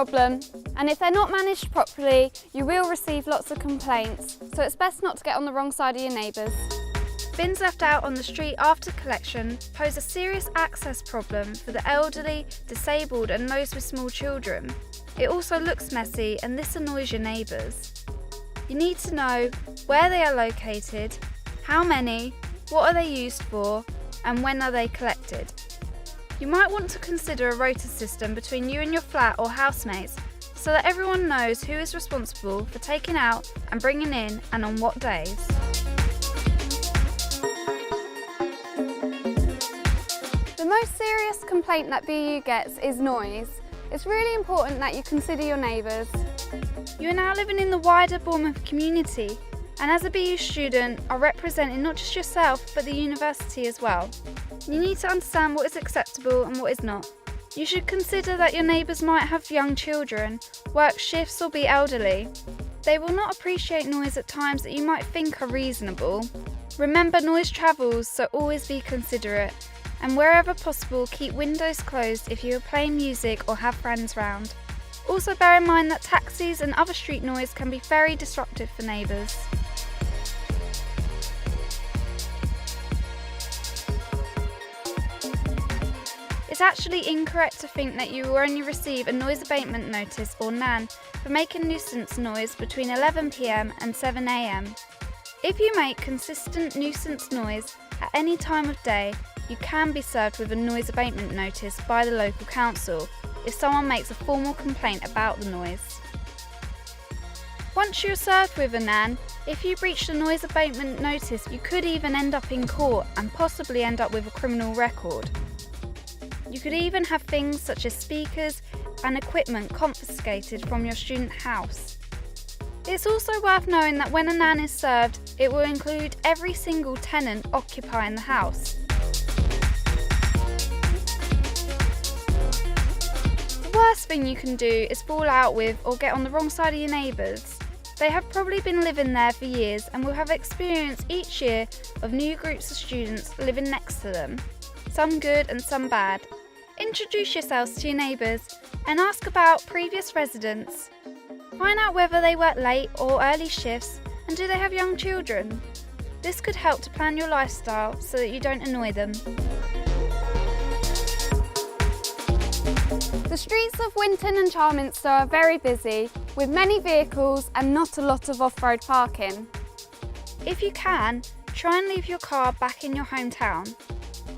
problem, and if they're not managed properly, you will receive lots of complaints, so it's best not to get on the wrong side of your neighbours. Bins left out on the street after collection pose a serious access problem for the elderly, disabled and those with small children. It also looks messy and this annoys your neighbours. You need to know where they are located, how many, what are they used for, and when are they collected. You might want to consider a rota system between you and your flat or housemates so that everyone knows who is responsible for taking out and bringing in and on what days. The most serious complaint that BU gets is noise. It's really important that you consider your neighbours. You are now living in the wider Bournemouth community, and as a BU student are representing not just yourself but the university as well. You need to understand what is acceptable and what is not. You should consider that your neighbours might have young children, work shifts or be elderly. They will not appreciate noise at times that you might think are reasonable. Remember, noise travels, so always be considerate. And wherever possible, keep windows closed if you are playing music or have friends round. Also bear in mind that taxis and other street noise can be very disruptive for neighbours. It's actually incorrect to think that you will only receive a noise abatement notice or NAN for making nuisance noise between 11 PM and 7 AM. If you make consistent nuisance noise at any time of day, you can be served with a noise abatement notice by the local council if someone makes a formal complaint about the noise. Once you're served with a NAN, if you breach the noise abatement notice, you could even end up in court and possibly end up with a criminal record. You could even have things such as speakers and equipment confiscated from your student house. It's also worth knowing that when a NAN is served, it will include every single tenant occupying the house. The worst thing you can do is fall out with or get on the wrong side of your neighbours. They have probably been living there for years and will have experience each year of new groups of students living next to them, some good and some bad. Introduce yourselves to your neighbours and ask about previous residents. Find out whether they work late or early shifts and do they have young children. This could help to plan your lifestyle so that you don't annoy them. The streets of Winton and Charminster are very busy, with many vehicles and not a lot of off-road parking. If you can, try and leave your car back in your hometown.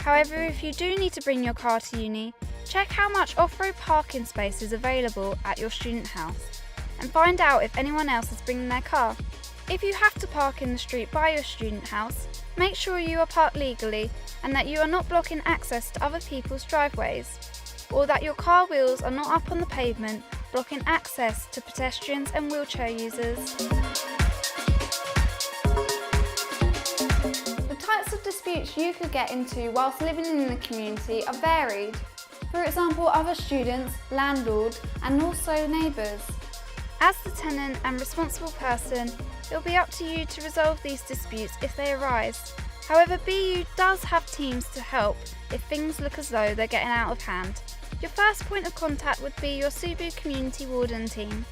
However, if you do need to bring your car to uni, check how much off-road parking space is available at your student house and find out if anyone else is bringing their car. If you have to park in the street by your student house, make sure you are parked legally and that you are not blocking access to other people's driveways, or that your car wheels are not up on the pavement, blocking access to pedestrians and wheelchair users. The types of disputes you could get into whilst living in the community are varied. For example, other students, landlords, and also neighbours. As the tenant and responsible person, it will be up to you to resolve these disputes if they arise. However, BU does have teams to help if things look as though they're getting out of hand. Your first point of contact would be your Subu Community Warden team.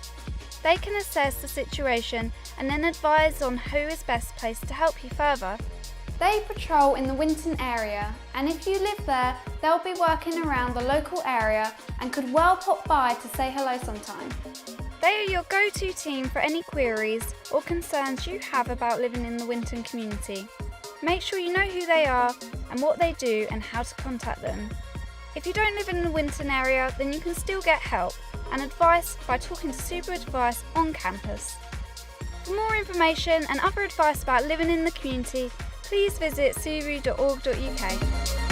They can assess the situation and then advise on who is best placed to help you further. They patrol in the Winton area, and if you live there, they'll be working around the local area and could well pop by to say hello sometime. They are your go-to team for any queries or concerns you have about living in the Winton community. Make sure you know who they are and what they do and how to contact them. If you don't live in the Winton area, then you can still get help and advice by talking to Super Advice on campus. For more information and other advice about living in the community, please visit subu.org.uk.